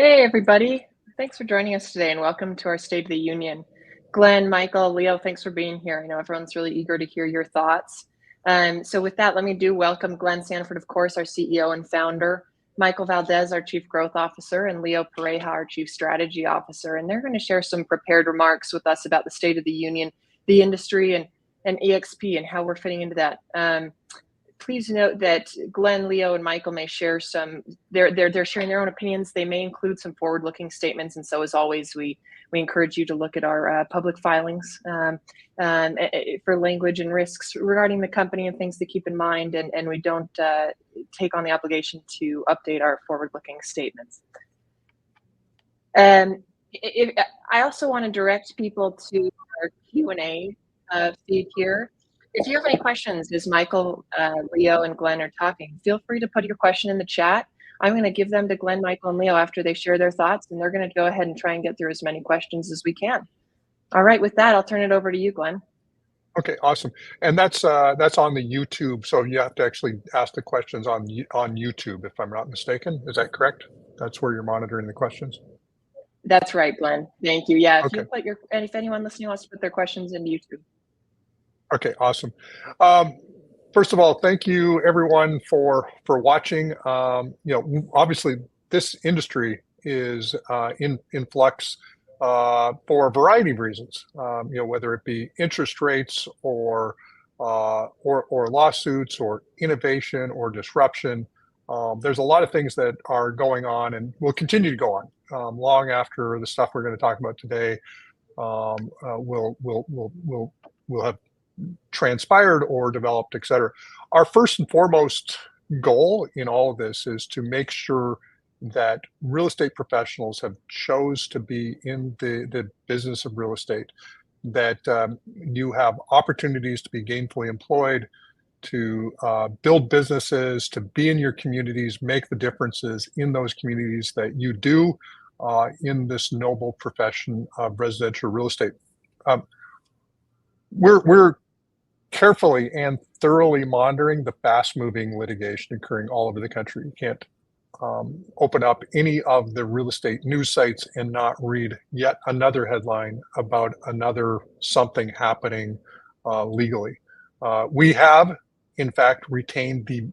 Hey, everybody. Thanks for joining us today and welcome to our State of the Union. Glenn, Michael, Leo, thanks for being here. I know everyone's really eager to hear your thoughts. So with that, let me welcome Glenn Sanford, of course, our CEO and founder, Michael Valdez, our Chief Growth Officer, and Leo Pareja, our Chief Strategy Officer. And they're going to share some prepared remarks with us about the State of the Union, the industry, and EXP and how we're fitting into that. Please note that Glenn, Leo, and Michael may share some. They're sharing their own opinions. They may include some forward-looking statements, and so as always, we encourage you to look at our public filings for language and risks regarding the company and things to keep in mind. And we don't take on the obligation to update our forward-looking statements. I also want to direct people to our Q&A feed here. If you have any questions as Michael, Leo, and Glenn are talking, feel free to put your question in the chat. I'm going to give them to Glenn, Michael, and Leo after they share their thoughts, and they're going to go ahead and try and get through as many questions as we can. All right, with that, I'll turn it over to you, Glenn. Okay, awesome. And that's on the YouTube, so you have to actually ask the questions on YouTube, if I'm not mistaken. Is that correct? That's where you're monitoring the questions? That's right, Glenn. Thank you. Yeah, Okay. If anyone listening wants to put their questions into YouTube. Okay, awesome. First of all, thank you everyone for watching. Obviously this industry is in flux for a variety of reasons. Whether it be interest rates or lawsuits or innovation or disruption. There's a lot of things that are going on and will continue to go on long after the stuff we're going to talk about today will have transpired or developed, et cetera. Our first and foremost goal in all of this is to make sure that real estate professionals have chose to be in the business of real estate, that you have opportunities to be gainfully employed, to build businesses, to be in your communities, make the differences in those communities that you do in this noble profession of residential real estate. We're carefully and thoroughly monitoring the fast-moving litigation occurring all over the country. You can't open up any of the real estate news sites and not read yet another headline about another something happening legally. We have, in fact, retained the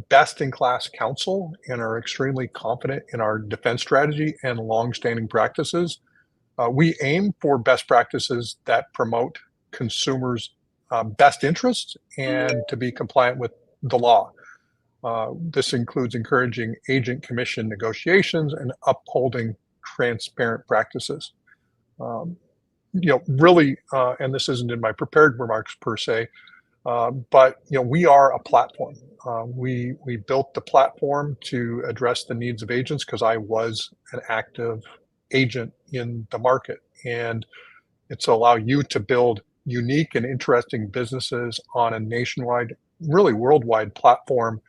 best-in-class counsel and are extremely confident in our defense strategy and long-standing practices. We aim for best practices that promote consumers' best interests and to be compliant with the law. This includes encouraging agent commission negotiations and upholding transparent practices. Really, and this isn't in my prepared remarks per se, but we are a platform. We built the platform to address the needs of agents because I was an active agent in the market, and it's to allow you to build unique and interesting businesses on a nationwide, really worldwide platform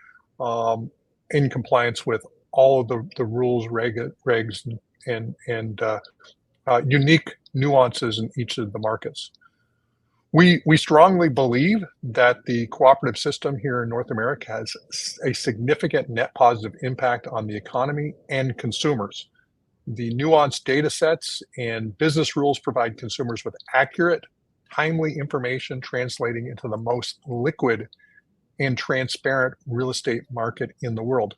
in compliance with all of the rules, regs, and unique nuances in each of the markets. We strongly believe that the cooperative system here in North America has a significant net positive impact on the economy and consumers. The nuanced data sets and business rules provide consumers with accurate, timely information translating into the most liquid and transparent real estate market in the world.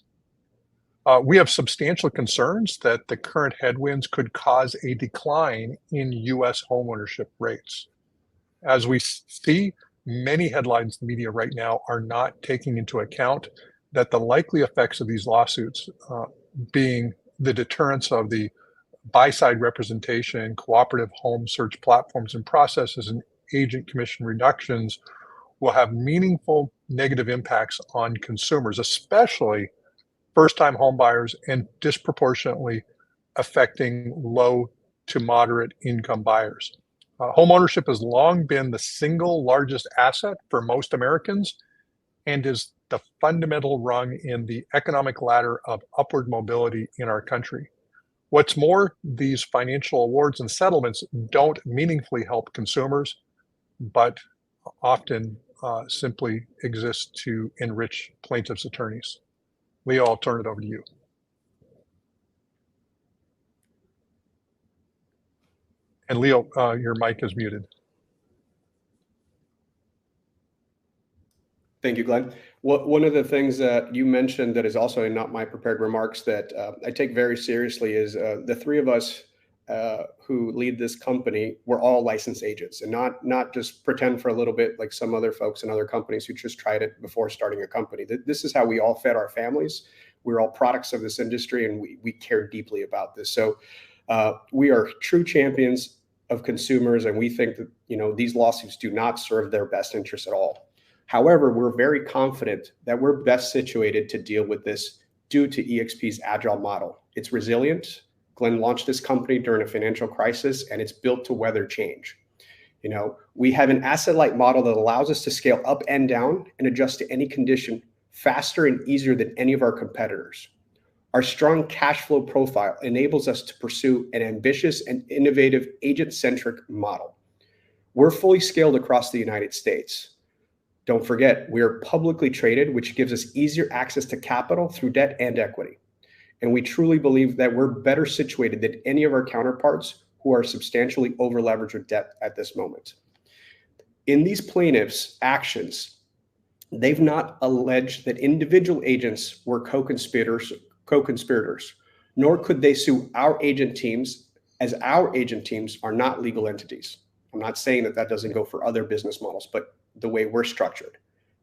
We have substantial concerns that the current headwinds could cause a decline in U.S. homeownership rates. As we see, many headlines in the media right now are not taking into account that the likely effects of these lawsuits, being the deterrence of the buy-side representation, cooperative home search platforms and processes, and agent commission reductions, will have meaningful negative impacts on consumers, especially first-time home buyers, and disproportionately affecting low to moderate income buyers. Home ownership has long been the single largest asset for most Americans and is the fundamental rung in the economic ladder of upward mobility in our country. What's more, these financial awards and settlements don't meaningfully help consumers, but often simply exist to enrich plaintiffs' attorneys. Leo, I'll turn it over to you. And Leo, your mic is muted. Thank you, Glenn. One of the things that you mentioned that is also not my prepared remarks that I take very seriously is the three of us who lead this company, we're all licensed agents, and not just pretend for a little bit like some other folks in other companies who just tried it before starting a company. This is how we all fed our families. We're all products of this industry, and we care deeply about this. So we are true champions of consumers, and we think that these lawsuits do not serve their best interests at all. However, we're very confident that we're best situated to deal with this due to EXP's agile model. It's resilient. Glenn launched this company during a financial crisis, and it's built to weather change. We have an asset-light model that allows us to scale up and down and adjust to any condition faster and easier than any of our competitors. Our strong cash flow profile enables us to pursue an ambitious and innovative agent-centric model. We're fully scaled across the United States. Don't forget, we are publicly traded, which gives us easier access to capital through debt and equity. And we truly believe that we're better situated than any of our counterparts who are substantially over-leveraged with debt at this moment. In these plaintiffs' actions, they've not alleged that individual agents were co-conspirators, nor could they sue our agent teams, as our agent teams are not legal entities. I'm not saying that doesn't go for other business models, but the way we're structured.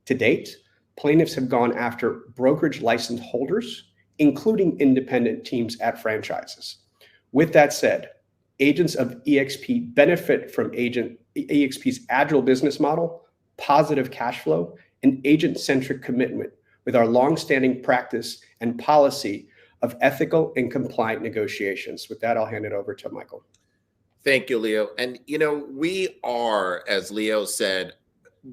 To date, plaintiffs have gone after brokerage license holders, including independent teams at franchises. With that said, agents of EXP benefit from EXP's agile business model, positive cash flow, and agent-centric commitment with our long-standing practice and policy of ethical and compliant negotiations. With that, I'll hand it over to Michael. Thank you, Leo. And we are, as Leo said,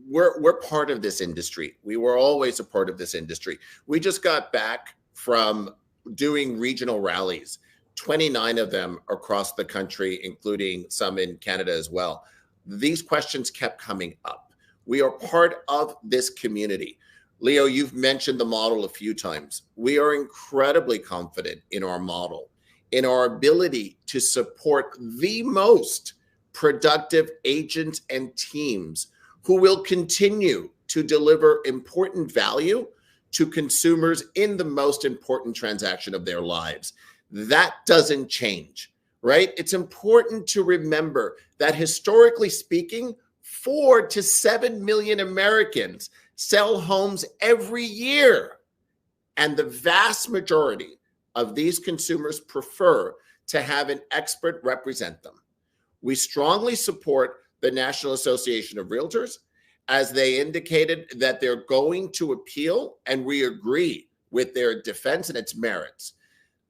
we're part of this industry. We were always a part of this industry. We just got back from doing regional rallies, 29 of them across the country, including some in Canada as well. These questions kept coming up. We are part of this community. Leo, you've mentioned the model a few times. We are incredibly confident in our model, in our ability to support the most productive agents and teams who will continue to deliver important value to consumers in the most important transaction of their lives. That doesn't change, right? It's important to remember that historically speaking, 4 to 7 million Americans sell homes every year. And the vast majority of these consumers prefer to have an expert represent them. We strongly support the National Association of Realtors, as they indicated that they're going to appeal, and we agree with their defense and its merits.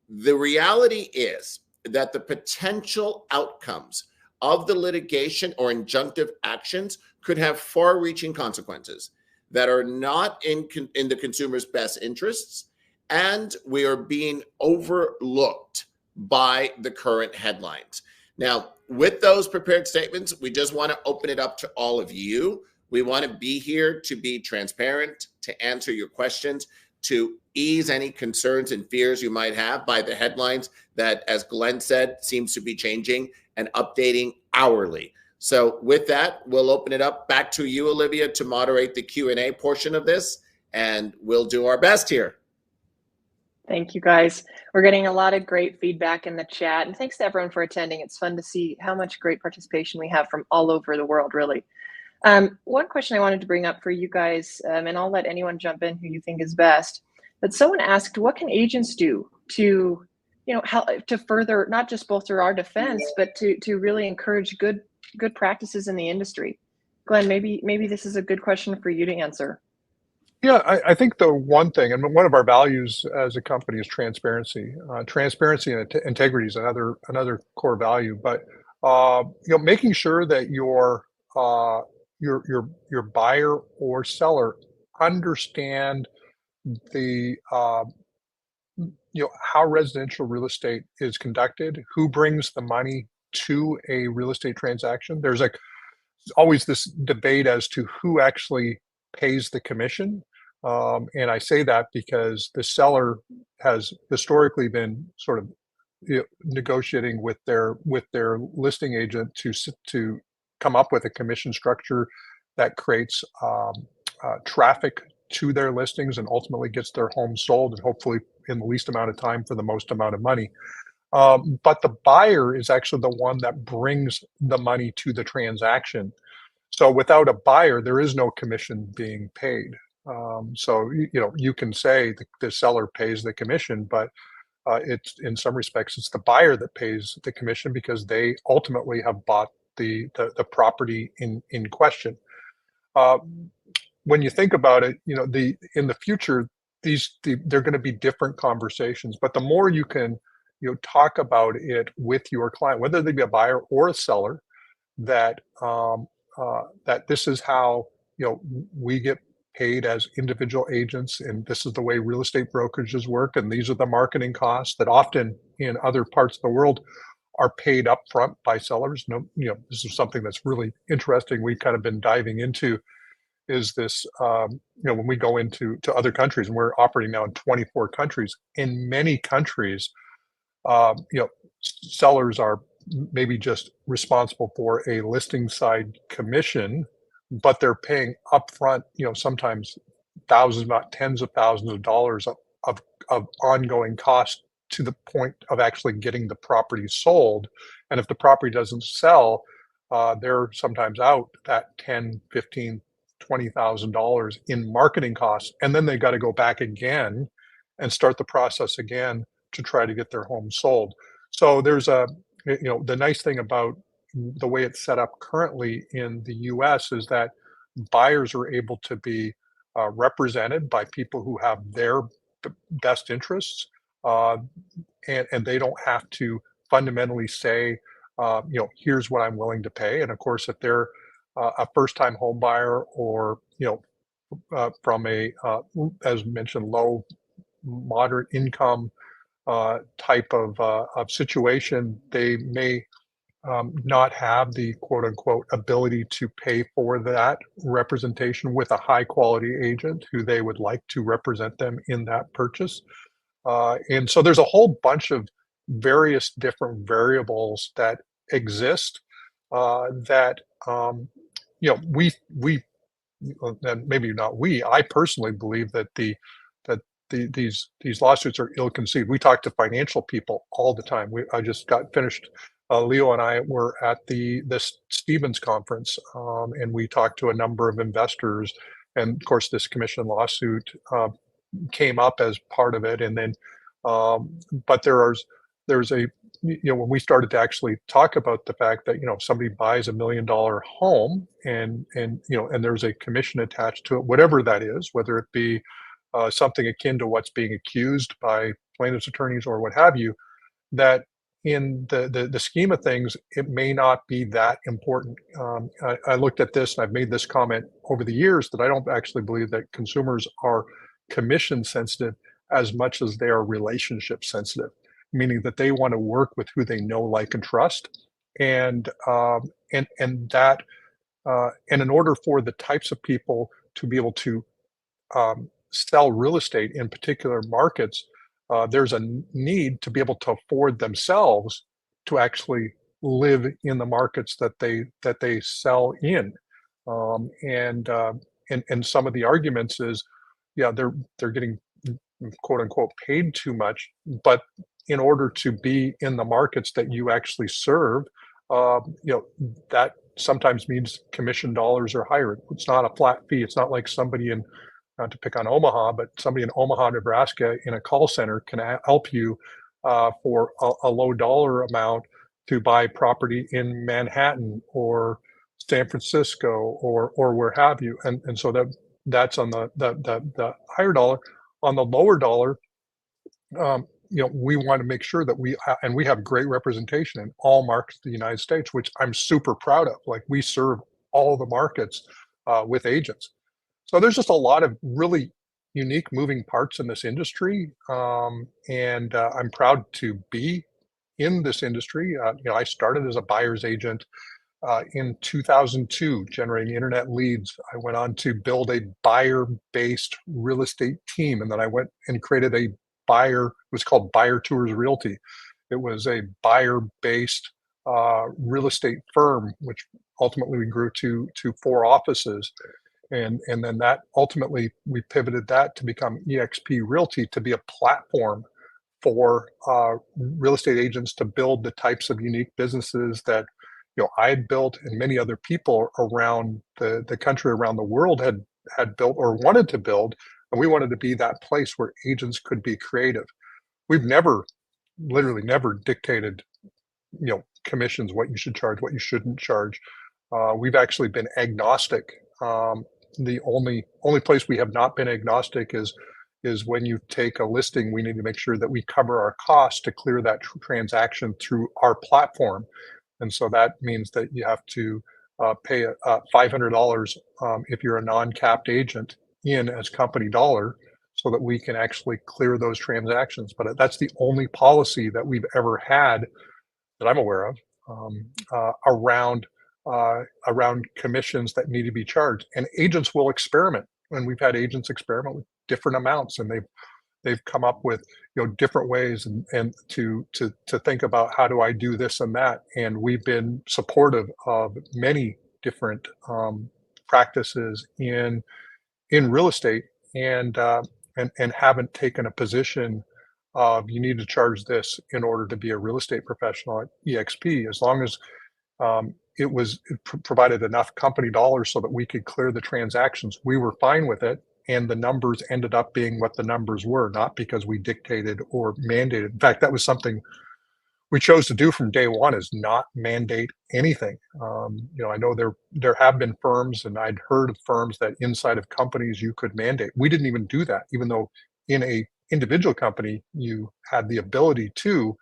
The reality is that the potential outcomes of the litigation or injunctive actions could have far-reaching consequences that are not in the consumer's best interests, and we are being overlooked by the current headlines. Now, with those prepared statements, we just want to open it up to all of you. We want to be here to be transparent, to answer your questions, to ease any concerns and fears you might have by the headlines that, as Glenn said, seems to be changing and updating hourly. So with that, we'll open it up back to you, Olivia, to moderate the Q&A portion of this, and we'll do our best here. Thank you, guys. We're getting a lot of great feedback in the chat, and thanks to everyone for attending. It's fun to see how much great participation we have from all over the world, really. One question I wanted to bring up for you guys, and I'll let anyone jump in who you think is best, but someone asked, what can agents do to, help to further, not just bolster our defense, but to really encourage good practices in the industry? Glenn, maybe this is a good question for you to answer. Yeah, I think the one thing, and one of our values as a company is transparency. Transparency and integrity is another core value. But making sure that your buyer or seller understand the how residential real estate is conducted, who brings the money to a real estate transaction. There's always this debate as to who actually pays the commission. And I say that because the seller has historically been sort of negotiating with their listing agent to come up with a commission structure that creates traffic to their listings and ultimately gets their home sold, and hopefully in the least amount of time for the most amount of money. But the buyer is actually the one that brings the money to the transaction. So without a buyer, there is no commission being paid. So you can say the seller pays the commission, but it's in some respects it's the buyer that pays the commission because they ultimately have bought the property in question. When you think about it, in the future, they're going to be different conversations. But the more you can talk about it with your client, whether they be a buyer or a seller, that that this is how we get paid as individual agents, and this is the way real estate brokerages work, and these are the marketing costs that often in other parts of the world are paid up front by sellers. This is something that's really interesting. We've kind of been diving into is this, when we go into other countries, and we're operating now in 24 countries. In many countries, sellers are maybe just responsible for a listing side commission, but they're paying upfront, sometimes thousands, not tens of thousands of dollars of ongoing costs to the point of actually getting the property sold. And if the property doesn't sell, they're sometimes out that 10, 15, $20,000 in marketing costs. And then they got to go back again and start the process again to try to get their home sold. So there's the nice thing about the way it's set up currently in the US is that buyers are able to be represented by people who have their best interests, and they don't have to fundamentally say, here's what I'm willing to pay. And of course, if they're a first-time home buyer or from a as mentioned, low moderate income type of situation, they may not have the quote unquote ability to pay for that representation with a high quality agent who they would like to represent them in that purchase. And so there's a whole bunch of various different variables that exist that we and maybe not we. I personally believe that these lawsuits are ill-conceived. We talk to financial people all the time. I just got finished. Leo and I were at this Stevens conference, and we talked to a number of investors. And of course, this commission lawsuit came up as part of it. And then, but there's a when we started to actually talk about the fact that somebody buys $1 million home and there's a commission attached to it, whatever that is, whether it be something akin to what's being accused by plaintiffs' attorneys or what have you, that in the scheme of things, it may not be that important. I looked at this and I've made this comment over the years that I don't actually believe that consumers are commission sensitive as much as they are relationship sensitive, meaning that they want to work with who they know, like, and trust. And that and in order for the types of people to be able to sell real estate in particular markets, there's a need to be able to afford themselves to actually live in the markets that they sell in. And some of the arguments is, yeah, they're getting quote unquote paid too much, but in order to be in the markets that you actually serve, that sometimes means commission dollars are higher. It's not a flat fee. It's not like somebody in, not to pick on Omaha, but somebody in Omaha, Nebraska in a call center can help you for a low dollar amount to buy property in Manhattan or San Francisco or where have you. And so that's on the higher dollar. On the lower dollar, we want to make sure that we have great representation in all markets of the United States, which I'm super proud of. Like, we serve all the markets with agents. So there's just a lot of really unique moving parts in this industry, and I'm proud to be in this industry. I started as a buyer's agent in 2002, generating internet leads. I went on to build a buyer-based real estate team, and then I went and created a it was called Buyer Tours Realty. It was a buyer-based real estate firm, which ultimately we grew to 4 offices. And then that ultimately we pivoted that to become EXP Realty, to be a platform for real estate agents to build the types of unique businesses that I had built, and many other people around the country, around the world had built or wanted to build. And we wanted to be that place where agents could be creative. We've never, literally never dictated, commissions, what you should charge, what you shouldn't charge. We've actually been agnostic. The only place we have not been agnostic is when you take a listing, we need to make sure that we cover our costs to clear that transaction through our platform. And so that means that you have to pay $500 if you're a non-capped agent in as company dollar, so that we can actually clear those transactions. But that's the only policy that we've ever had that I'm aware of around commissions that need to be charged. And agents will experiment, and we've had agents experiment with different amounts, and they've come up with different ways and to think about, how do I do this and that. And we've been supportive of many different practices in real estate, and haven't taken a position of, you need to charge this in order to be a real estate professional at EXP, as long as it provided enough company dollars so that we could clear the transactions. We were fine with it, and the numbers ended up being what the numbers were, not because we dictated or mandated. In fact, that was something we chose to do from day one, is not mandate anything. I know there have been firms, and I'd heard of firms that inside of companies you could mandate. We didn't even do that, even though in a individual company you had the ability to.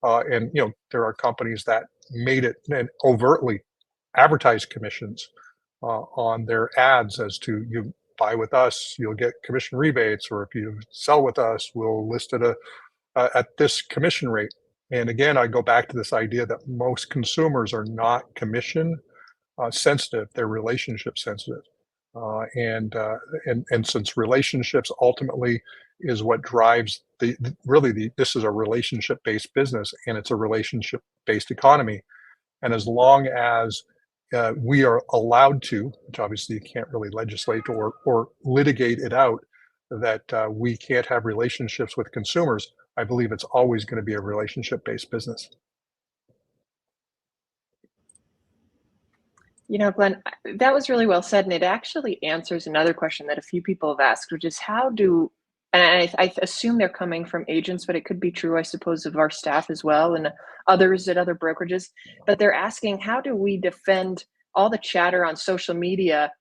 And there are companies that made it and overtly advertise commissions on their ads, as to, you buy with us, you'll get commission rebates, or if you sell with us, we'll list it at this commission rate. And again, I go back to this idea that most consumers are not commission sensitive; they're relationship sensitive. And since relationships ultimately is what drives this is a relationship based business, and it's a relationship based economy. And as long as we are allowed to, which obviously you can't really legislate or litigate it out, that we can't have relationships with consumers, I believe it's always going to be a relationship based business. Glenn, that was really well said, and it actually answers another question that a few people have asked, which is and I assume they're coming from agents, but it could be true, I suppose, of our staff as well, and others at other brokerages. But they're asking, how do we defend all the chatter on social media,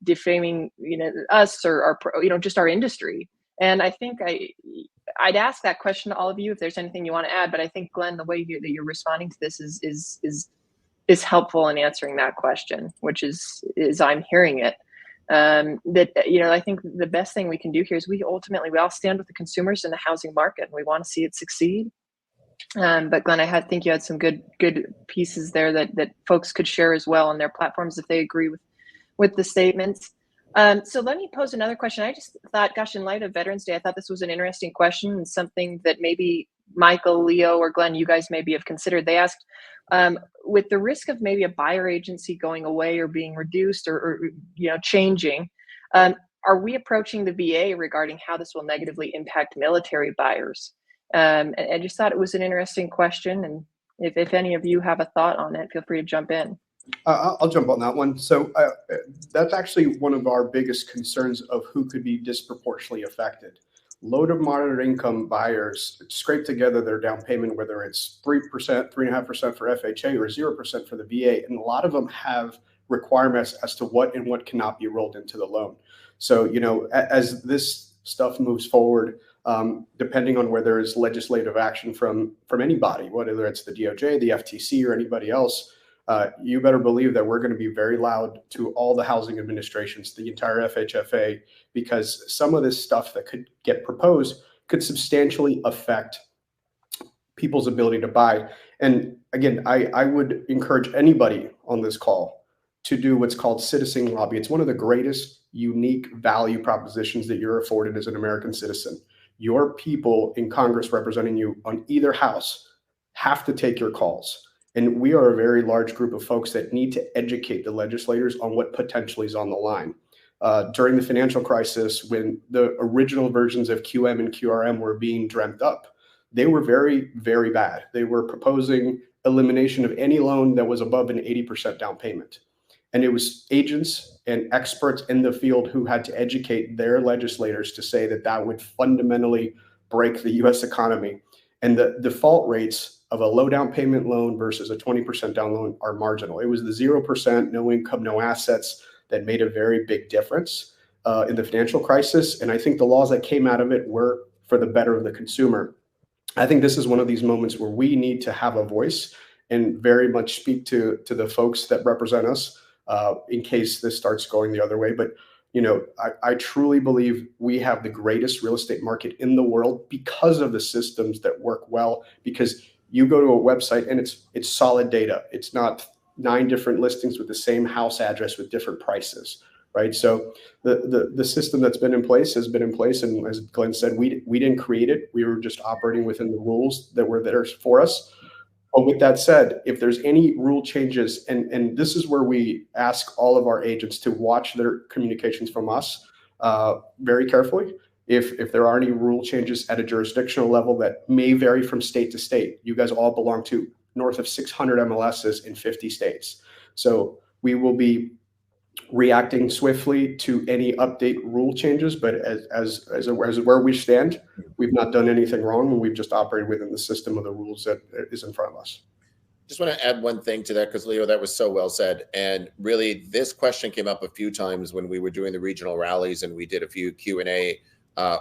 defaming, us or just our industry? And I think I'd ask that question to all of you if there's anything you want to add. But I think, Glenn, the way that you're responding to this is helpful in answering that question, which is I'm hearing it. I think the best thing we can do here is we all stand with the consumers in the housing market, and we want to see it succeed. But Glenn, I think you had some good pieces there that folks could share as well on their platforms if they agree with the statements. So let me pose another question. I just thought, gosh, in light of Veterans Day, I thought this was an interesting question, and something that maybe Michael, Leo, or Glenn, you guys maybe have considered. They asked, with the risk of maybe a buyer agency going away or being reduced or changing, are we approaching the VA regarding how this will negatively impact military buyers? And I just thought it was an interesting question, and if any of you have a thought on it, feel free to jump in. I'll jump on that one. So that's actually one of our biggest concerns of who could be disproportionately affected. Low to moderate income buyers scrape together their down payment, whether it's 3%, 3.5% for FHA or 0% for the VA. And a lot of them have requirements as to what cannot be rolled into the loan. So, as this stuff moves forward, depending on where there is legislative action from anybody, whether it's the DOJ, the FTC, or anybody else, you better believe that we're going to be very loud to all the housing administrations, the entire FHFA, because some of this stuff that could get proposed could substantially affect people's ability to buy. And again, I would encourage anybody on this call to do what's called citizen lobby. It's one of the greatest unique value propositions that you're afforded as an American citizen. your people in Congress representing you on either house have to take your calls. And we are a very large group of folks that need to educate the legislators on what potentially is on the line. During the financial crisis, when the original versions of QM and QRM were being dreamt up, they were very, very bad. They were proposing elimination of any loan that was above an 80% down payment. And it was agents and experts in the field who had to educate their legislators to say that that would fundamentally break the US economy. And the default rates of a low down payment loan versus a 20% down loan are marginal. It was the 0%, no income, no assets that made a very big difference in the financial crisis. And I think the laws that came out of it were for the better of the consumer. I think this is one of these moments where we need to have a voice and very much speak to the folks that represent us in case this starts going the other way. But I truly believe we have the greatest real estate market in the world because of the systems that work well, because you go to a website and it's solid data. It's not 9 different listings with the same house address with different prices, right? So the system that's been in place has been in place. And as Glenn said, we didn't create it. We were just operating within the rules that were there for us. But with that said, if there's any rule changes, and this is where we ask all of our agents to watch their communications from us very carefully. If there are any rule changes at a jurisdictional level that may vary from state to state, you guys all belong to north of 600 MLSs in 50 states. So we will be reacting swiftly to any update rule changes, but as where we stand, we've not done anything wrong, and we've just operated within the system of the rules that is in front of us. Just want to add one thing to that, because Leo, that was so well said. And really, this question came up a few times when we were doing the regional rallies, and we did a few Q&A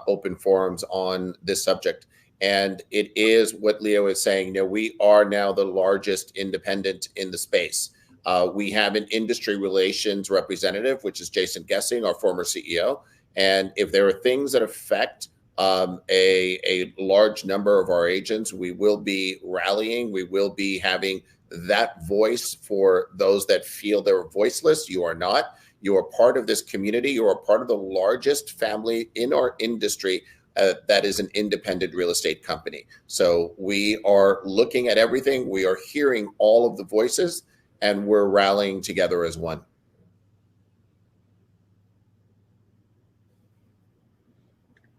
open forums on this subject. And it is what Leo is saying. We are now the largest independent in the space. We have an industry relations representative, which is Jason Gessing, our former CEO. And if there are things that affect a large number of our agents, we will be rallying. We will be having that voice for those that feel they're voiceless. You are not. You are part of this community. You are part of the largest family in our industry that is an independent real estate company. So we are looking at everything. We are hearing all of the voices, and we're rallying together as one.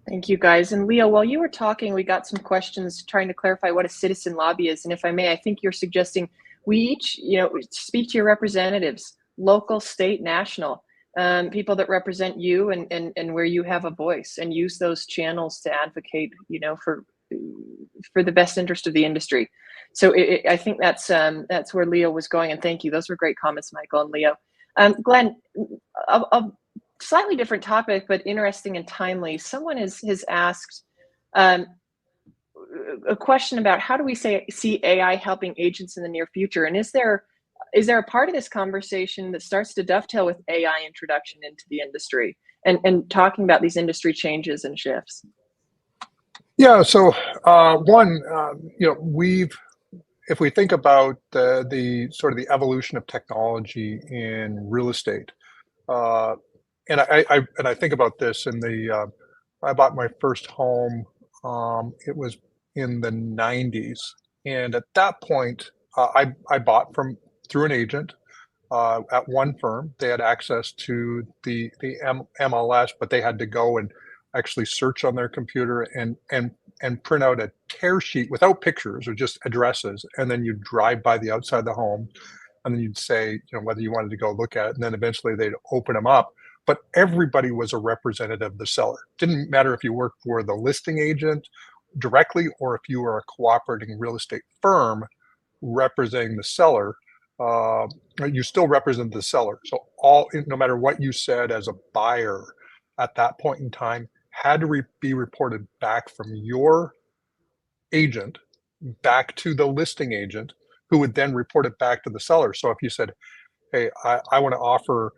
Thank you, guys. And Leo, while you were talking, we got some questions trying to clarify what a citizen lobby is. And if I may, I think you're suggesting we each, speak to your representatives, local, state, national, people that represent you and where you have a voice, and use those channels to advocate, for the best interest of the industry. So I think that's where Leo was going, and thank you. Those were great comments, Michael and Leo. Glenn, a slightly different topic, but interesting and timely. Someone has asked a question about how do we see AI helping agents in the near future, and is there a part of this conversation that starts to dovetail with AI introduction into the industry and talking about these industry changes and shifts? Yeah. So if we think about the sort of the evolution of technology in real estate, and I think about this I bought my first home. It was in the 90s, and at that point, I bought through an agent at one firm. They had access to the MLS, but they had to go and actually search on their computer and print out a tear sheet without pictures or just addresses, and then you'd drive by the outside of the home, and then you'd say whether you wanted to go look at it, and then eventually they'd open them up. But everybody was a representative of the seller. Didn't matter if you worked for the listing agent directly or if you were a cooperating real estate firm representing the seller. You still represent the seller. So no matter what you said as a buyer at that point in time had to be reported back from your agent back to the listing agent, who would then report it back to the seller. So if you said, hey, I want to offer,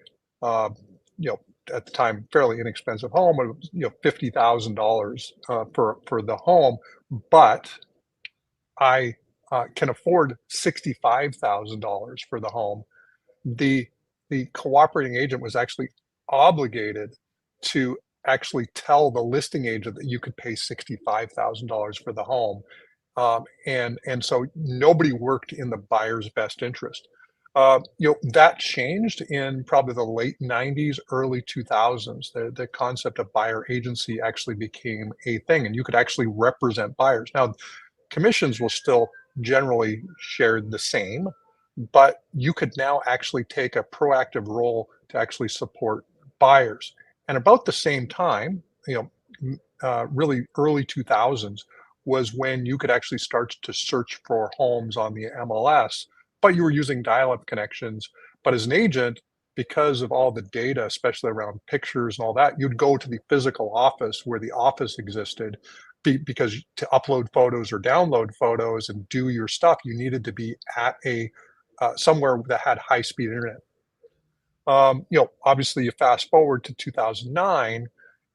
at the time, fairly inexpensive home, $50,000 for the home, but I can afford $65,000 for the home. The cooperating agent was actually obligated to actually tell the listing agent that you could pay $65,000 for the home. And so nobody worked in the buyer's best interest. That changed in probably the late 90s, early 2000s. The concept of buyer agency actually became a thing, and you could actually represent buyers. Now, commissions will still generally share the same, but you could now actually take a proactive role to actually support buyers. And about the same time, really early 2000s was when you could actually start to search for homes on the MLS, but you were using dial-up connections. But as an agent, because of all the data, especially around pictures and all that, you'd go to the physical office where the office existed, because to upload photos or download photos and do your stuff, you needed to be at a somewhere that had high-speed internet. Obviously, you fast forward to 2009,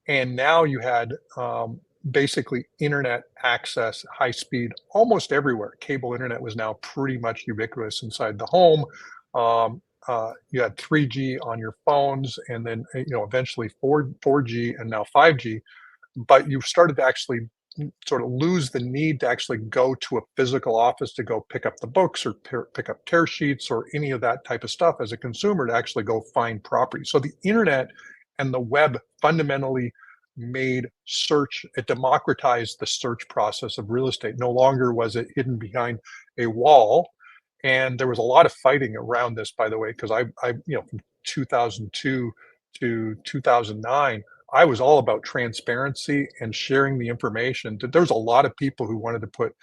and now you had basically internet access, high speed, almost everywhere. Cable internet was now pretty much ubiquitous inside the home. You had 3G on your phones, and then eventually 4G, and now 5G. But you started to actually sort of lose the need to actually go to a physical office to go pick up the books or pick up tear sheets or any of that type of stuff as a consumer to actually go find property. So the internet and the web fundamentally made search, it democratized the search process of real estate. No longer was it hidden behind a wall. And there was a lot of fighting around this, by the way, because I from 2002 to 2009, I was all about transparency and sharing the information. There was a lot of people who wanted to put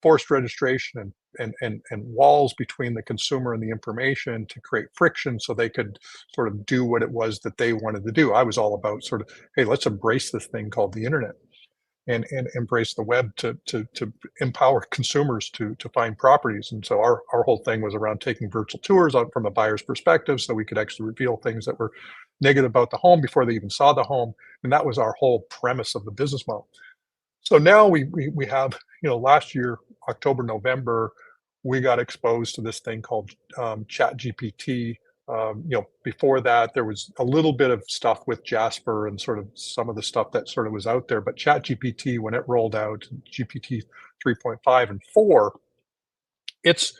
forced registration and walls between the consumer and the information to create friction so they could sort of do what it was that they wanted to do. I was all about sort of, hey, let's embrace this thing called the internet and embrace the web to empower consumers to find properties. And so our whole thing was around taking virtual tours on from a buyer's perspective, so we could actually reveal things that were negative about the home before they even saw the home. And that was our whole premise of the business model. So now we have, last year, October, November, we got exposed to this thing called Chat GPT. Before that, there was a little bit of stuff with Jasper and sort of some of the stuff that sort of was out there. But Chat GPT, when it rolled out, GPT 3.5 and 4, it's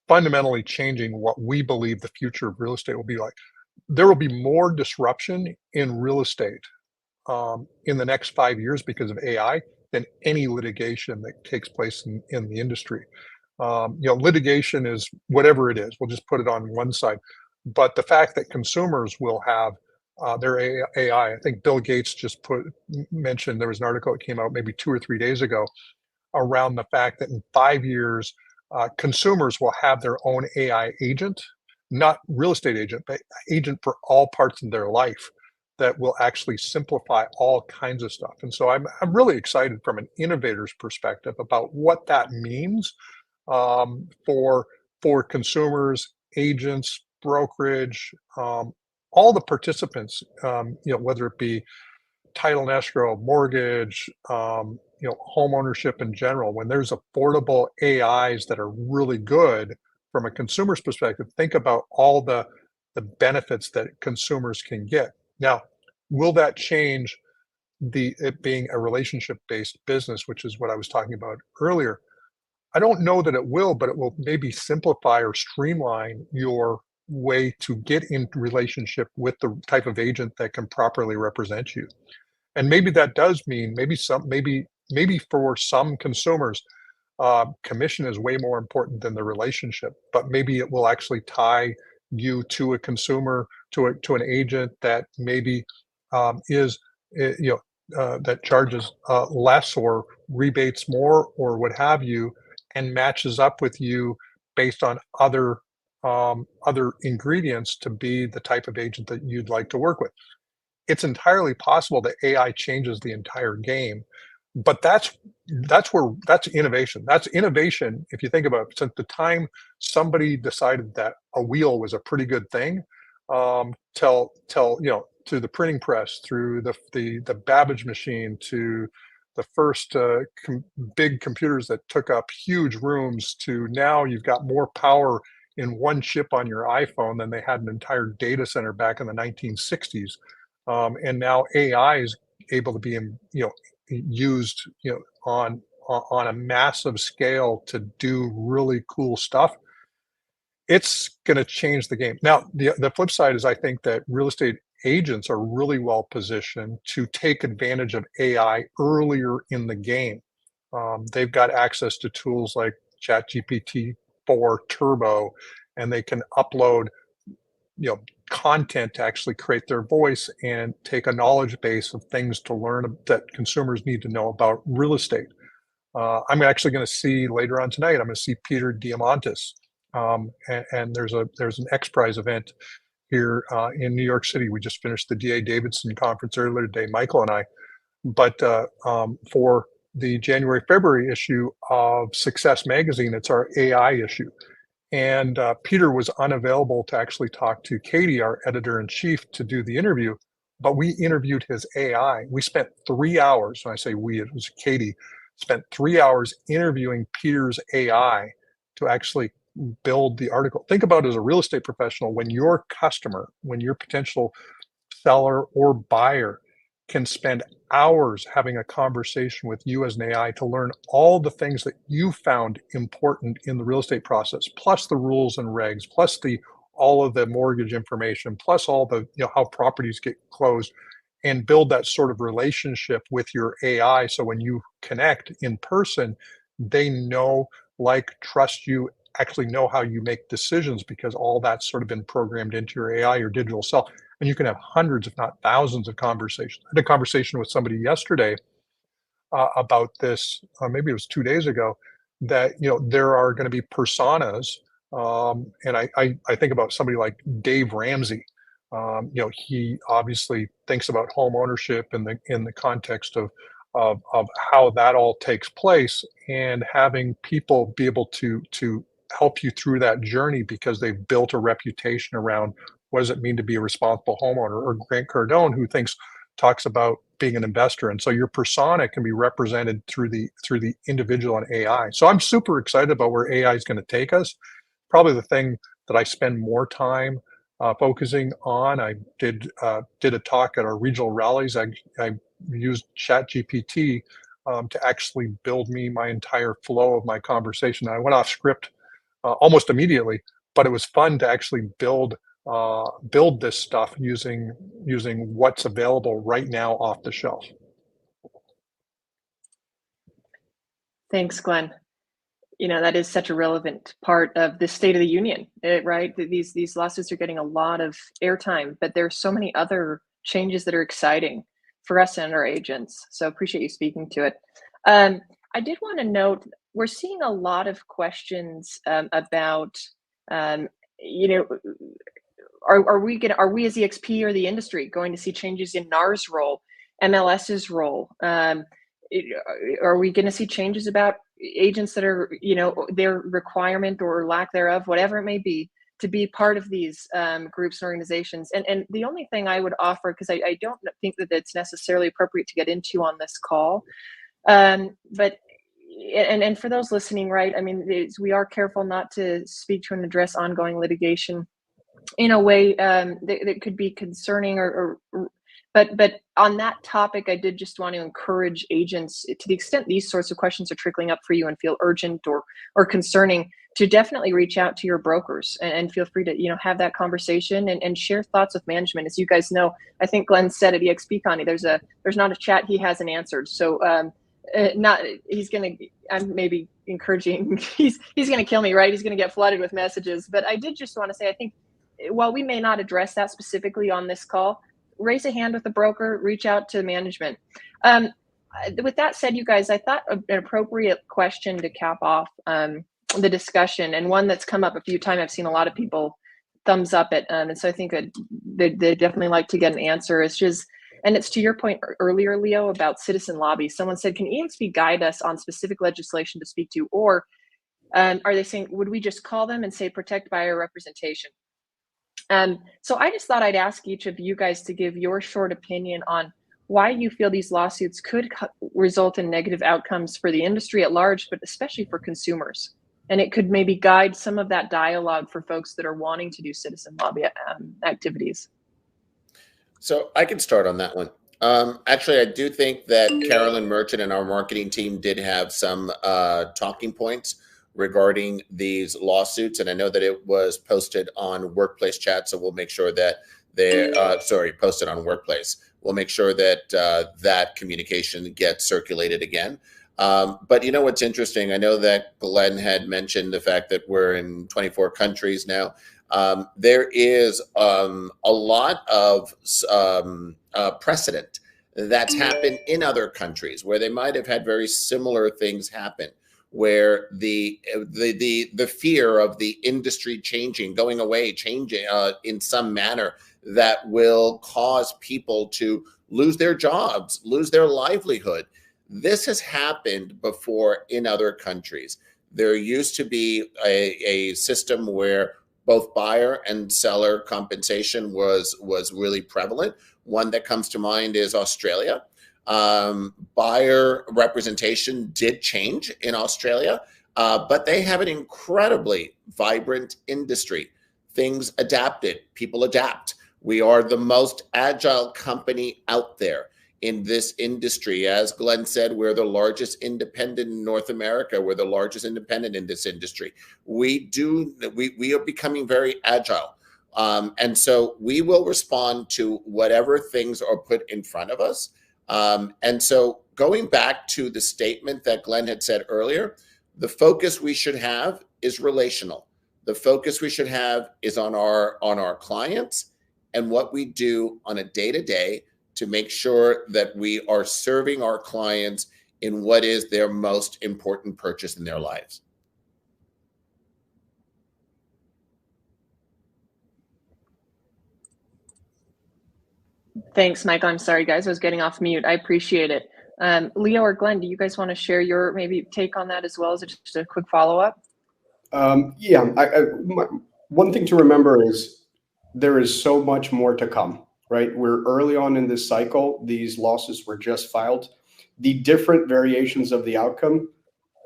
fundamentally changing what we believe the future of real estate will be like. There will be more disruption in real estate in the next 5 years because of AI than any litigation that takes place in the industry. Litigation is whatever it is. We'll just put it on one side. But the fact that consumers will have their AI, I think Bill Gates just mentioned, there was an article that came out maybe 2 or 3 days ago around the fact that in 5 years, consumers will have their own AI agent, not real estate agent, but agent for all parts of their life that will actually simplify all kinds of stuff. And so I'm really excited from an innovator's perspective about what that means for consumers, agents, brokerage, all the participants, whether it be title and escrow, mortgage, home ownership in general. When there's affordable AIs that are really good from a consumer's perspective, think about all the benefits that consumers can get. Now, will that change it being a relationship-based business, which is what I was talking about earlier? I don't know that it will, but it will maybe simplify or streamline your way to get into relationship with the type of agent that can properly represent you. And maybe that does mean maybe for some consumers, commission is way more important than the relationship, but maybe it will actually tie you to a consumer, to an agent that maybe that charges less or rebates more or what have you, and matches up with you based on other ingredients to be the type of agent that you'd like to work with. It's entirely possible that AI changes the entire game, but that's innovation. That's innovation. If you think about it, since the time somebody decided that a wheel was a pretty good thing, till to the printing press, through the Babbage machine, to the first big computers that took up huge rooms, to now you've got more power in one chip on your iPhone than they had an entire data center back in the 1960s. and now AI is able to be, used, on a massive scale to do really cool stuff. It's going to change the game. Now, the flip side is I think that real estate agents are really well positioned to take advantage of AI earlier in the game. They've got access to tools like ChatGPT 4 Turbo, and they can upload, content to actually create their voice and take a knowledge base of things to learn that consumers need to know about real estate. I'm actually going to see later on tonight. I'm going to see Peter Diamandis, and there's an X Prize event here in New York City. We just finished the DA Davidson conference earlier today, Michael and I. But for the January-February issue of Success Magazine, it's our AI issue. And Peter was unavailable to actually talk to Katie, our editor-in-chief, to do the interview, but we interviewed his AI. We spent 3 hours, when I say we, it was Katie, spent 3 hours interviewing Peter's AI to actually build the article. Think about it as a real estate professional, when your customer, when your potential seller or buyer can spend hours having a conversation with you as an AI to learn all the things that you found important in the real estate process, plus the rules and regs, plus all of the mortgage information, plus all the, how properties get closed, and build that sort of relationship with your AI. So when you connect in person, they know, like, trust you, actually know how you make decisions, because all that's sort of been programmed into your AI or digital self. And you can have hundreds, if not thousands, of conversations. I had a conversation with somebody yesterday about this, maybe it was 2 days ago, that there are going to be personas, and I think about somebody like Dave Ramsey. He obviously thinks about home ownership in the context of how that all takes place, and having people be able to help you through that journey because they've built a reputation around what does it mean to be a responsible homeowner, or Grant Cardone, who talks about being an investor. And so your persona can be represented through the individual and AI. So I'm super excited about where AI is going to take us. Probably the thing that I spend more time focusing on. I did a talk at our regional rallies. I used ChatGPT to actually build me my entire flow of my conversation. I went off script almost immediately, but it was fun to actually build this stuff using what's available right now off the shelf. Thanks, Glenn. That is such a relevant part of the State of the Union, right? These lawsuits are getting a lot of airtime, but there's so many other changes that are exciting for us and our agents. So appreciate you speaking to it. I did want to note, we're seeing a lot of questions about, are we as EXP or the industry going to see changes in NAR's role, MLS's role? Are we going to see changes about agents that are, their requirement or lack thereof, whatever it may be, to be part of these groups and organizations? And the only thing I would offer, because I don't think that it's necessarily appropriate to get into on this call, but for those listening, right, I mean, we are careful not to speak to and address ongoing litigation in a way that could be concerning but on that topic, I did just want to encourage agents, to the extent these sorts of questions are trickling up for you and feel urgent or concerning, to definitely reach out to your brokers and feel free to have that conversation and share thoughts with management. As you guys know, I think Glenn said at EXP Connie, there's not a chat he hasn't answered. So I'm maybe encouraging, he's gonna kill me, right? He's gonna get flooded with messages. But I did just want to say, I think while we may not address that specifically on this call, raise a hand with the broker, reach out to management. With that said, you guys, I thought an appropriate question to cap off the discussion, and one that's come up a few times, I've seen a lot of people thumbs up it, and so I think they definitely like to get an answer. It's just, and it's to your point earlier, Leo, about citizen lobbies. Someone said, can EXP guide us on specific legislation to speak to, or are they saying, would we just call them and say protect buyer representation? So I just thought I'd ask each of you guys to give your short opinion on why you feel these lawsuits could result in negative outcomes for the industry at large, but especially for consumers. And it could maybe guide some of that dialogue for folks that are wanting to do citizen lobby activities. So I can start on that one. Actually, I do think that Carolyn Merchant and our marketing team did have some talking points regarding these lawsuits, and I know that it was posted on Workplace Chat. So we'll make sure that posted on Workplace. We'll make sure that that communication gets circulated again. But you know what's interesting? I know that Glenn had mentioned the fact that we're in 24 countries now. There is a lot of precedent that's happened in other countries where they might have had very similar things happen, where the fear of the industry changing, going away, changing in some manner that will cause people to lose their jobs, lose their livelihood. This has happened before in other countries. There used to be a system where both buyer and seller compensation was really prevalent. One that comes to mind is Australia. Buyer representation did change in Australia, but they have an incredibly vibrant industry. Things adapted, people adapt. We are the most agile company out there in this industry. As Glenn said, we're the largest independent in North America. We're the largest independent in this industry. We are becoming very agile. And so we will respond to whatever things are put in front of us. And so going back to the statement that Glenn had said earlier, the focus we should have is relational. The focus we should have is on our clients and what we do on a day-to-day to make sure that we are serving our clients in what is their most important purchase in their lives. Thanks, Mike. I'm sorry, guys. I was getting off mute. I appreciate it. Leo or Glenn, do you guys want to share your maybe take on that as well as just a quick follow-up? Yeah, one thing to remember is there is so much more to come, right? We're early on in this cycle. These lawsuits were just filed. The different variations of the outcome,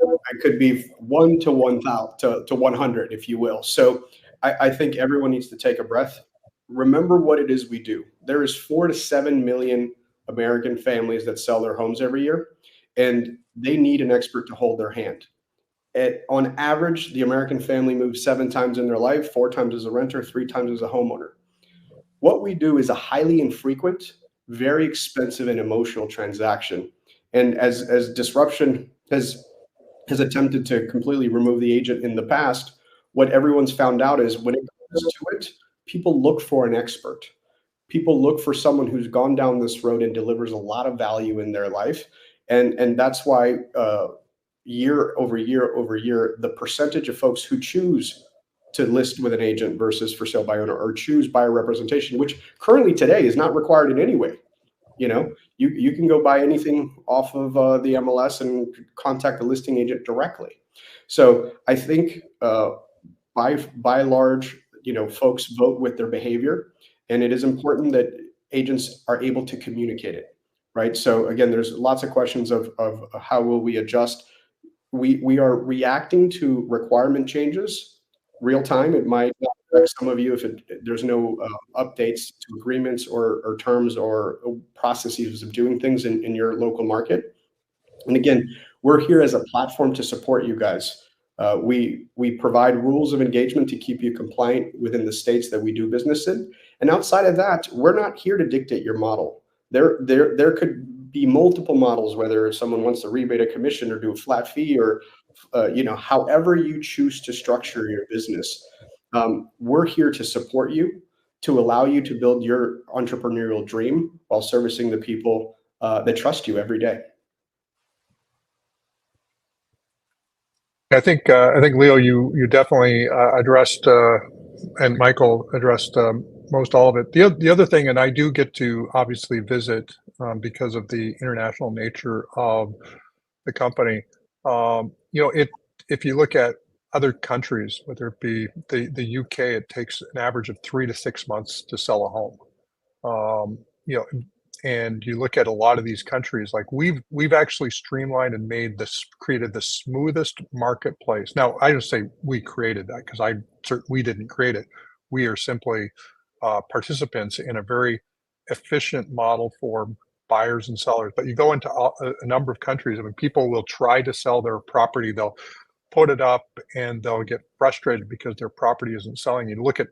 it could be 1 to 1,000 to 100, if you will. So I think everyone needs to take a breath. Remember what it is we do. There is 4 to 7 million American families that sell their homes every year, and they need an expert to hold their hand. On average, the American family moves 7 times in their life, 4 times as a renter, 3 times as a homeowner. What we do is a highly infrequent, very expensive and emotional transaction. And as disruption has attempted to completely remove the agent in the past, what everyone's found out is when it comes to it, people look for an expert. People look for someone who's gone down this road and delivers a lot of value in their life. And that's why year over year over year, the percentage of folks who choose to list with an agent versus for sale by owner or choose buyer representation, which currently today is not required in any way. You know, you can go buy anything off of the MLS and contact the listing agent directly. So I think by large, you know, folks vote with their behavior, and it is important that agents are able to communicate it, right? So again, there's lots of questions of how will we adjust. We are reacting to requirement changes real time. It might affect some of you if there's no updates to agreements or terms or processes of doing things in your local market. And again, we're here as a platform to support you guys. We provide rules of engagement to keep you compliant within the states that we do business in. And outside of that, we're not here to dictate your model. There could be multiple models, whether someone wants to rebate a commission or do a flat fee or, you know, however you choose to structure your business. We're here to support you, to allow you to build your entrepreneurial dream while servicing the people that trust you every day. I think Leo, you definitely addressed and Michael addressed most all of it. The other thing, and I do get to obviously visit because of the international nature of the company. You know, if you look at other countries, whether it be the UK, it takes an average of 3 to 6 months to sell a home. You know, and you look at a lot of these countries, like we've actually streamlined and created the smoothest marketplace. Now, I just say we created that because we didn't create it. We are simply participants in a very efficient model for buyers and sellers. But you go into a number of countries, I mean, people will try to sell their property. They'll put it up and they'll get frustrated because their property isn't selling. You look at,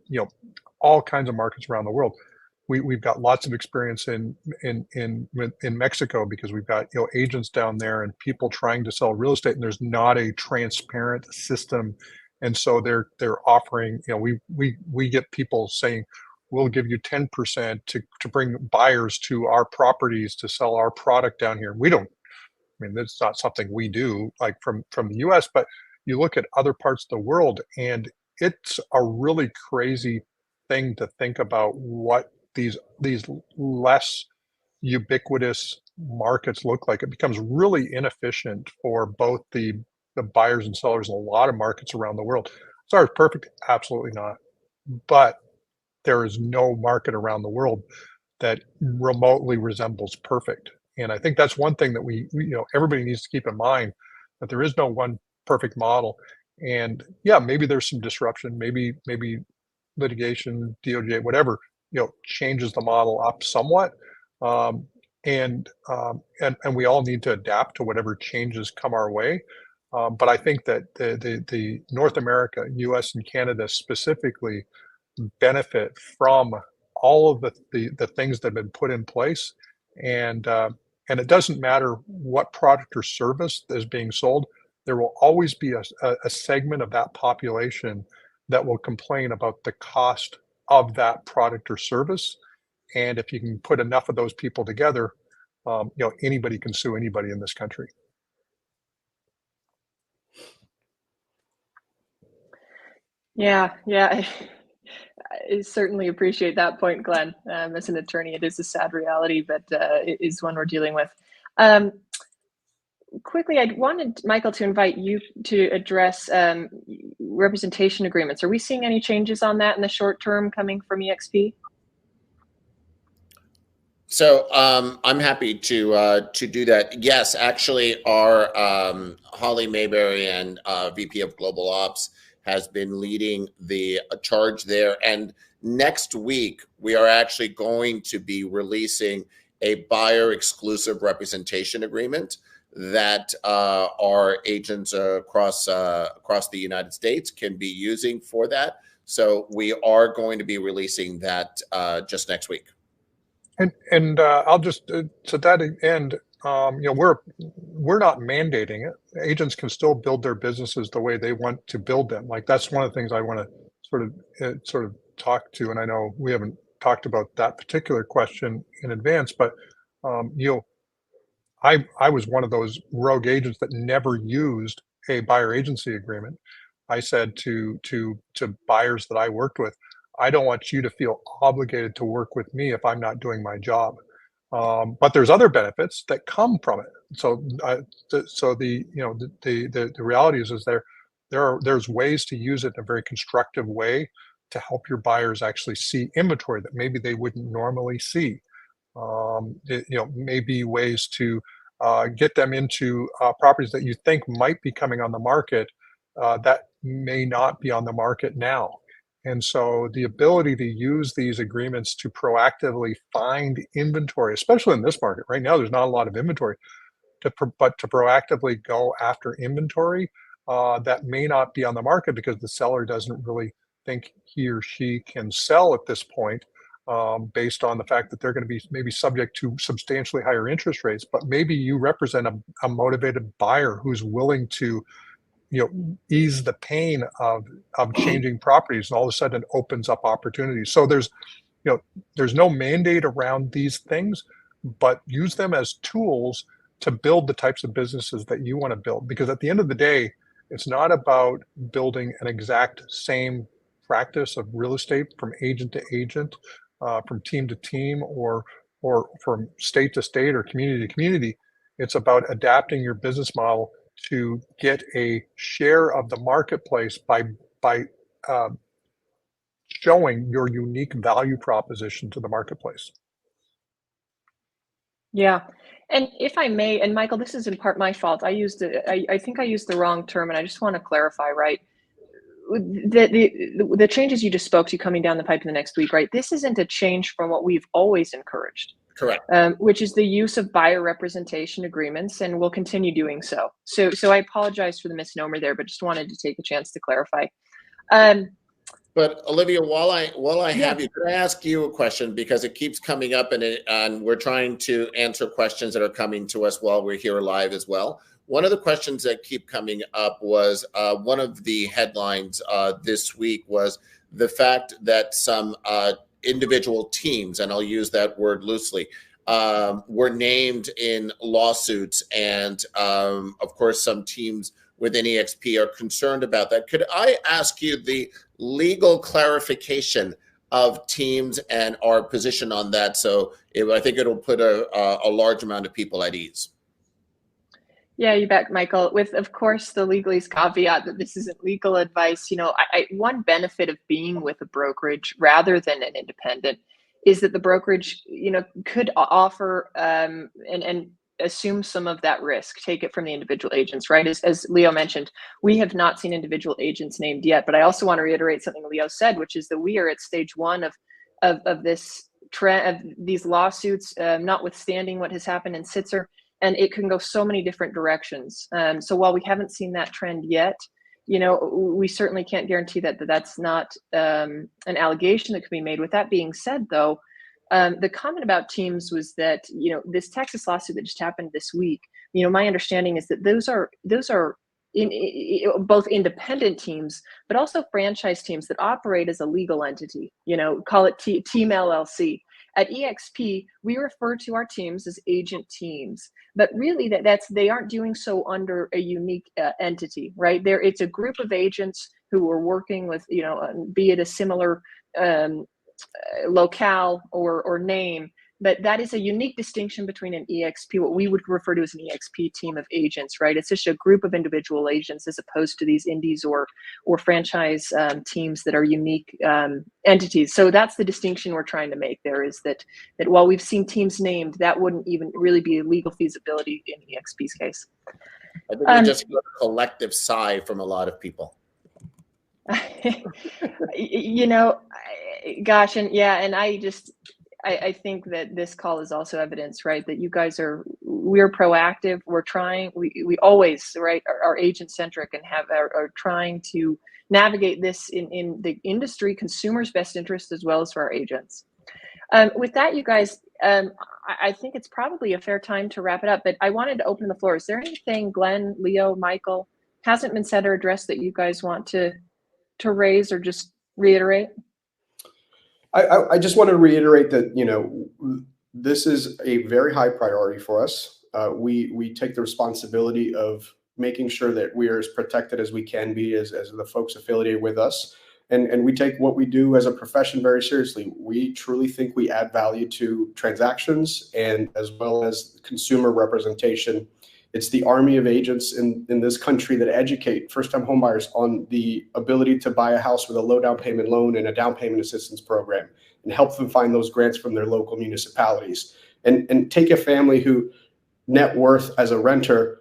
all kinds of markets around the world. We've got lots of experience in Mexico because we've got agents down there and people trying to sell real estate, and there's not a transparent system, and so they're offering, we get people saying we'll give you 10% to bring buyers to our properties to sell our product down here. We don't, I mean, that's not something we do like from the US, but you look at other parts of the world and it's a really crazy thing to think about what these less ubiquitous markets look like. It becomes really inefficient for both the buyers and sellers in a lot of markets around the world. So it's perfect? Absolutely not. But there is no market around the world that remotely resembles perfect. And I think that's one thing that we everybody needs to keep in mind, that there is no one perfect model. And yeah, maybe there's some disruption, maybe litigation, DOJ, whatever, changes the model up somewhat. And we all need to adapt to whatever changes come our way. But I think that the North America, US and Canada specifically, benefit from all of the things that have been put in place. And it doesn't matter what product or service is being sold, there will always be a segment of that population that will complain about the cost of that product or service. And if you can put enough of those people together, anybody can sue anybody in this country. Yeah. I certainly appreciate that point, Glenn. As an attorney, it is a sad reality, but it is one we're dealing with. Quickly, I wanted Michael to invite you to address representation agreements. Are we seeing any changes on that in the short term coming from EXP? So I'm happy to do that. Yes, actually, our Holly Mayberry and VP of Global Ops has been leading the charge there. And next week, we are actually going to be releasing a buyer exclusive representation agreement that our agents across the United States can be using for that. So we are going to be releasing that just next week. And I'll just to that end, we're not mandating it. Agents can still build their businesses the way they want to build them. Like that's one of the things I want to sort of talk to. And I know we haven't talked about that particular question in advance, but I was one of those rogue agents that never used a buyer agency agreement. I said to buyers that I worked with, I don't want you to feel obligated to work with me if I'm not doing my job. But there's other benefits that come from it. So the reality is there's ways to use it in a very constructive way to help your buyers actually see inventory that maybe they wouldn't normally see. Maybe ways to get them into properties that you think might be coming on the market that may not be on the market now. And so the ability to use these agreements to proactively find inventory, especially in this market right now, there's not a lot of inventory, but to proactively go after inventory that may not be on the market because the seller doesn't really think he or she can sell at this point, based on the fact that they're going to be maybe subject to substantially higher interest rates. But maybe you represent a motivated buyer who's willing to ease the pain of changing properties, and all of a sudden it opens up opportunities. So there's no mandate around these things, but use them as tools to build the types of businesses that you want to build. Because at the end of the day, it's not about building an exact same practice of real estate from agent to agent, from team to team, or from state to state or community to community. It's about adapting your business model to get a share of the marketplace by showing your unique value proposition to the marketplace. Yeah. And if I may, and Michael, this is in part my fault. I think I used the wrong term, and I just want to clarify, right? the changes you just spoke to coming down the pipe in the next week, right? This isn't a change from what we've always encouraged, Correct. which is the use of buyer representation agreements, and we'll continue doing so. So I apologize for the misnomer there, but just wanted to take a chance to clarify. But Olivia, while I Yeah. have you, can I ask you a question, because it keeps coming up, and we're trying to answer questions that are coming to us while we're here live as well. One of the questions that keep coming up was one of the headlines this week was the fact that some individual teams, and I'll use that word loosely, were named in lawsuits, and of course some teams within EXP are concerned about that. Could I ask you the legal clarification of teams and our position on that? So I think it'll put a large amount of people at ease. Yeah, you bet, Michael. With, of course, the legalese caveat that this isn't legal advice. One benefit of being with a brokerage rather than an independent is that the brokerage, could offer and assume some of that risk, take it from the individual agents, right? As Leo mentioned, we have not seen individual agents named yet, but I also want to reiterate something Leo said, which is that we are at stage one of this trend, of these lawsuits, notwithstanding what has happened in Sitzer. And it can go so many different directions. So while we haven't seen that trend yet, we certainly can't guarantee that that's not an allegation that could be made. With that being said, though, the comment about teams was that, this Texas lawsuit that just happened this week, my understanding is that those are both independent teams, but also franchise teams that operate as a legal entity, call it Team LLC. At EXP, we refer to our teams as agent teams, but really they aren't doing so under a unique entity, right? It's a group of agents who are working with, be it a similar locale or name, but that is a unique distinction between an EXP, what we would refer to as an EXP team of agents, right? It's just a group of individual agents as opposed to these indies or franchise teams that are unique entities. So that's the distinction we're trying to make there, is that while we've seen teams named, that wouldn't even really be a legal feasibility in EXP's case. I think we just got a collective sigh from a lot of people. Gosh, and I think that this call is also evidence, right, that you guys we're proactive. We're trying, we always, right, are agent centric and are trying to navigate this in the industry, consumers' best interest, as well as for our agents. With that, you guys, I think it's probably a fair time to wrap it up, but I wanted to open the floor. Is there anything, Glenn, Leo, Michael, hasn't been said or addressed that you guys want to raise or just reiterate? I just want to reiterate that, this is a very high priority for us. We take the responsibility of making sure that we are as protected as we can be as the folks affiliated with us. And we take what we do as a profession very seriously. We truly think we add value to transactions and as well as consumer representation. It's the army of agents in this country that educate first-time homebuyers on the ability to buy a house with a low down payment loan and a down payment assistance program, and help them find those grants from their local municipalities. And take a family who net worth as a renter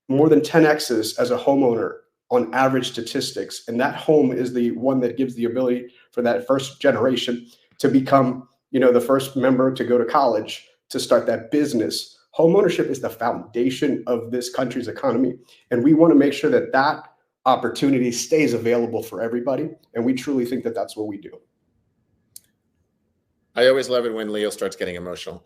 more than 10x's as a homeowner on average statistics. And that home is the one that gives the ability for that first generation to become, the first member to go to college, to start that business. Homeownership is the foundation of this country's economy, and we want to make sure that that opportunity stays available for everybody, and we truly think that that's what we do. I always love it when Leo starts getting emotional,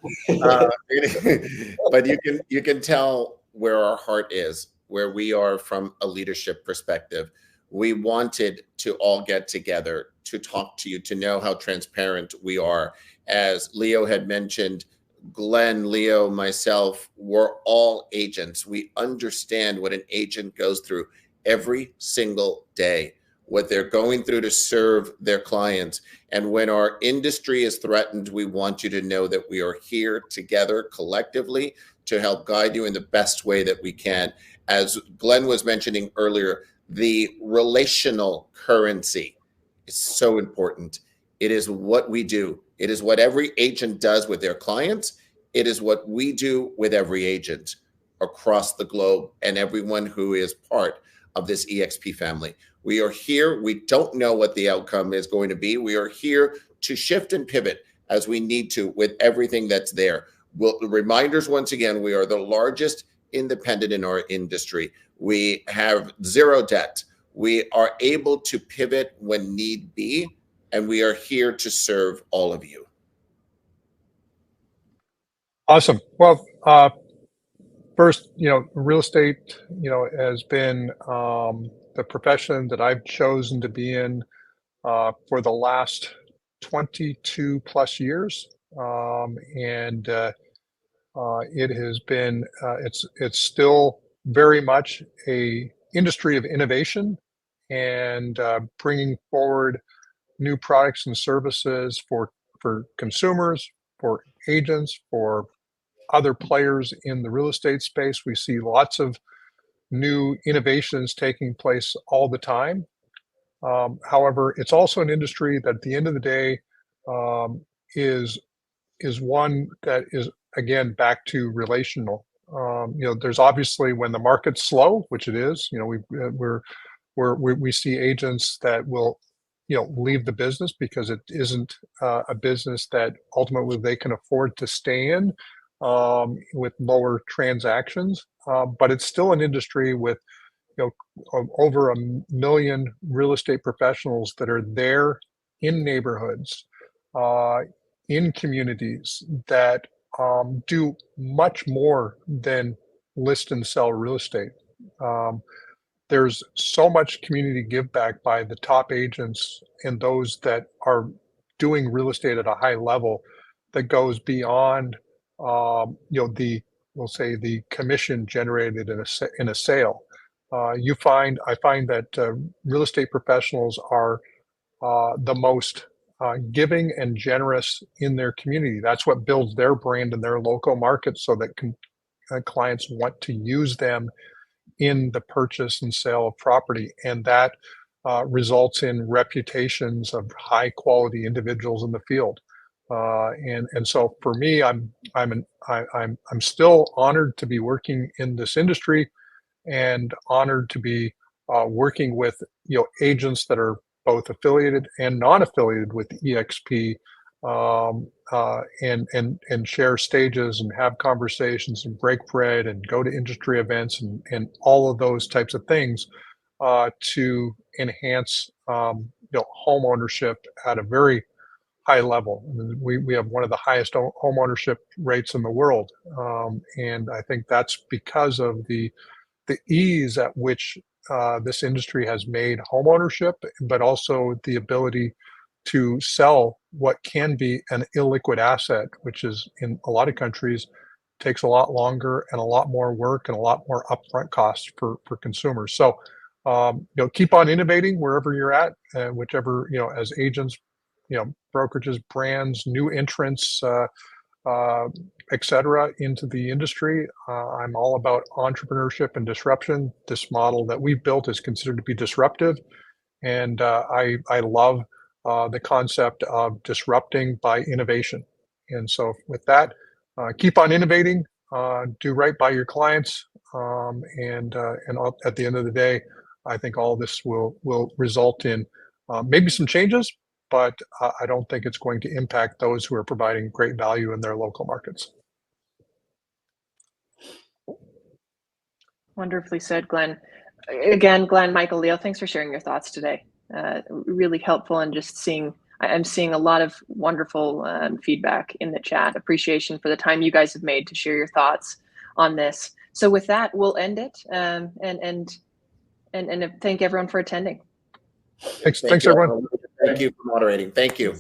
but you can tell where our heart is, where we are from a leadership perspective. We wanted to all get together to talk to you, to know how transparent we are. As Leo had mentioned, Glenn, Leo, myself, we're all agents. We understand what an agent goes through every single day, what they're going through to serve their clients. And when our industry is threatened, we want you to know that we are here together collectively to help guide you in the best way that we can. As Glenn was mentioning earlier, the relational currency is so important. It is what we do. It is what every agent does with their clients. It is what we do with every agent across the globe and everyone who is part of this EXP family. We are here. We don't know what the outcome is going to be. We are here to shift and pivot as we need to with everything that's there. Well, reminders, once again, we are the largest independent in our industry. We have zero debt. We are able to pivot when need be, and we are here to serve all of you. Awesome. Well, first, real estate, has been the profession that I've chosen to be in for the last 22 plus years. And it has been, it's still very much a industry of innovation and bringing forward new products and services for consumers, for agents, for other players in the real estate space. We see lots of new innovations taking place all the time. However, it's also an industry that at the end of the day is one that is, again, back to relational. There's obviously when the market's slow, which it is, we see agents that will leave the business because it isn't a business that ultimately they can afford to stay in with lower transactions. But it's still an industry with over 1 million real estate professionals that are there in neighborhoods, in communities that do much more than list and sell real estate. There's so much community give back by the top agents and those that are doing real estate at a high level that goes beyond we'll say the commission generated in a sale. I find that real estate professionals are the most giving and generous in their community. That's what builds their brand in their local market, so that clients want to use them in the purchase and sale of property, and that results in reputations of high quality individuals in the field. And so for me, I'm still honored to be working in this industry, and honored to be working with agents that are both affiliated and non-affiliated with EXP, and share stages and have conversations and break bread and go to industry events and all of those types of things to enhance home ownership at a very high level. We have one of the highest home ownership rates in the world, and I think that's because of the ease at which this industry has made home ownership, but also the ability to sell what can be an illiquid asset, which is in a lot of countries takes a lot longer and a lot more work and a lot more upfront costs for consumers. So keep on innovating wherever you're at, whichever as agents, brokerages, brands, new entrants, etc. into the industry. I'm all about entrepreneurship and disruption. This model that we've built is considered to be disruptive, and I love the concept of disrupting by innovation. And so with that, keep on innovating, do right by your clients, and at the end of the day, I think all this will result in maybe some changes, but I don't think it's going to impact those who are providing great value in their local markets. Wonderfully said, Glenn. Again, Glenn, Michael, Leo, thanks for sharing your thoughts today. Really helpful, and I'm seeing a lot of wonderful feedback in the chat. Appreciation for the time you guys have made to share your thoughts on this. So with that, we'll end it, and thank everyone for attending. Thanks everyone. Thank you for moderating. Thank you.